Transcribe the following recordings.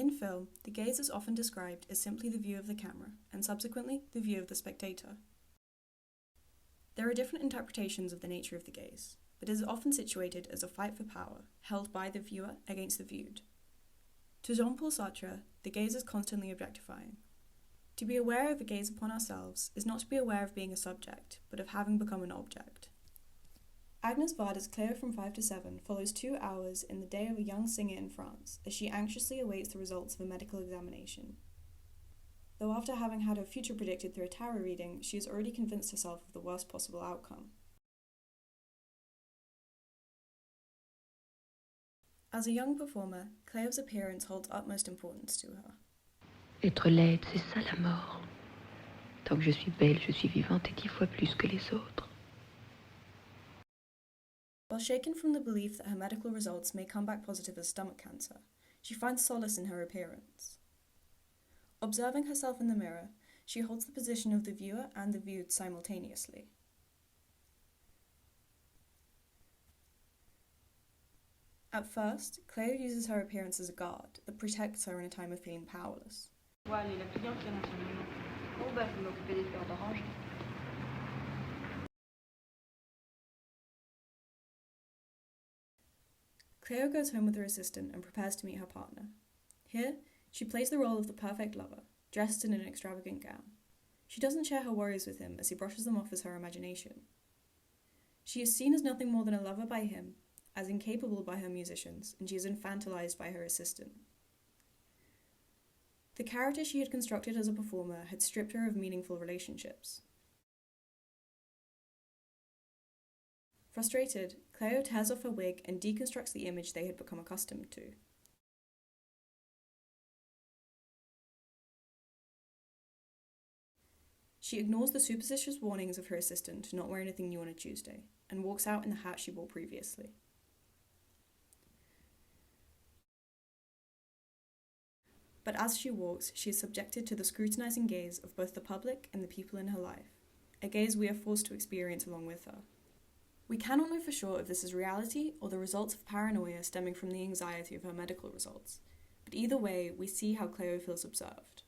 In film, the gaze is often described as simply the view of the camera, and subsequently, the view of the spectator. There are different interpretations of the nature of the gaze, but it is often situated as a fight for power, held by the viewer against the viewed. To Jean-Paul Sartre, the gaze is constantly objectifying. To be aware of a gaze upon ourselves is not to be aware of being a subject, but of having become an object. Agnès Varda's Cleo from 5 to 7 follows 2 hours in the day of a young singer in France as she anxiously awaits the results of a medical examination. Though after having had her future predicted through a tarot reading, she has already convinced herself of the worst possible outcome. As a young performer, Cleo's appearance holds utmost importance to her. Être laide, c'est ça la mort. Tant que je suis belle, je suis vivante et 10 fois plus que les autres. While shaken from the belief that her medical results may come back positive as stomach cancer, she finds solace in her appearance. Observing herself in the mirror, she holds the position of the viewer and the viewed simultaneously. At first, Cleo uses her appearance as a guard that protects her in a time of feeling powerless. Ouais, elle est la cliente qui a l'enseignement. Bon, bah, je vais m'occuper des fleurs d'orange. Cleo goes home with her assistant and prepares to meet her partner. Here, she plays the role of the perfect lover, dressed in an extravagant gown. She doesn't share her worries with him as he brushes them off as her imagination. She is seen as nothing more than a lover by him, as incapable by her musicians, and she is infantilized by her assistant. The character she had constructed as a performer had stripped her of meaningful relationships. Frustrated, Cleo tears off her wig and deconstructs the image they had become accustomed to. She ignores the superstitious warnings of her assistant to not wear anything new on a Tuesday, and walks out in the hat she wore previously. But as she walks, she is subjected to the scrutinizing gaze of both the public and the people in her life, a gaze we are forced to experience along with her. We cannot know for sure if this is reality or the results of paranoia stemming from the anxiety of her medical results, but either way, we see how Cleo feels observed.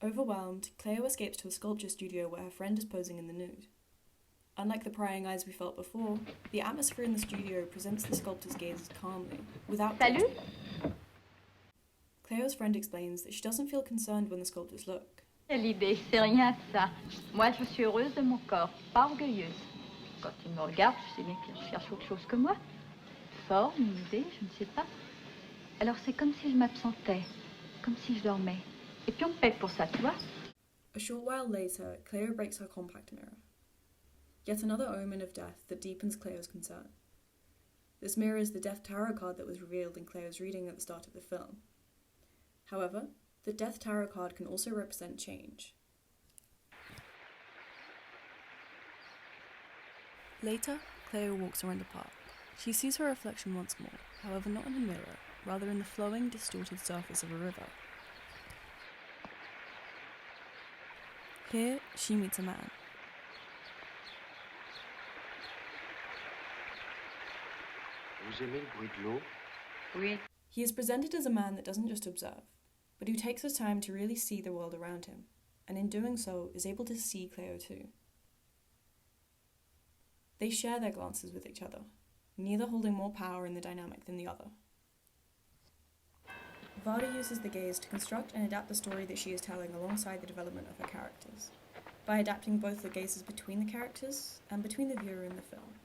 Overwhelmed, Cleo escapes to a sculpture studio where her friend is posing in the nude. Unlike the prying eyes we felt before, the atmosphere in the studio presents the sculptor's gaze calmly, without Salut! Cleo's friend explains that she doesn't feel concerned when the sculptors look. Quelle idée, c'est rien ça. Moi, je suis heureuse de mon corps, pas orgueilleuse. Quand il me regarde, je sais bien qu'il recherche autre chose que moi. Une forme, une idée, je ne sais pas. Alors c'est comme si je m'absentais, comme si je dormais. Et puis on me paye pour ça, tu vois? A short while later, Cleo breaks her compact mirror. Yet another omen of death that deepens Cleo's concern. This mirrors the Death Tarot card that was revealed in Cleo's reading at the start of the film. However, the Death Tarot card can also represent change. Later, Cleo walks around the park. She sees her reflection once more, however not in a mirror, rather in the flowing, distorted surface of a river. Here, she meets a man. Vous aimez le bruit de l'eau? Oui. He is presented as a man that doesn't just observe, but who takes his time to really see the world around him, and in doing so is able to see Cleo too. They share their glances with each other, neither holding more power in the dynamic than the other. Varda uses the gaze to construct and adapt the story that she is telling alongside the development of her characters, by adapting both the gazes between the characters and between the viewer and the film.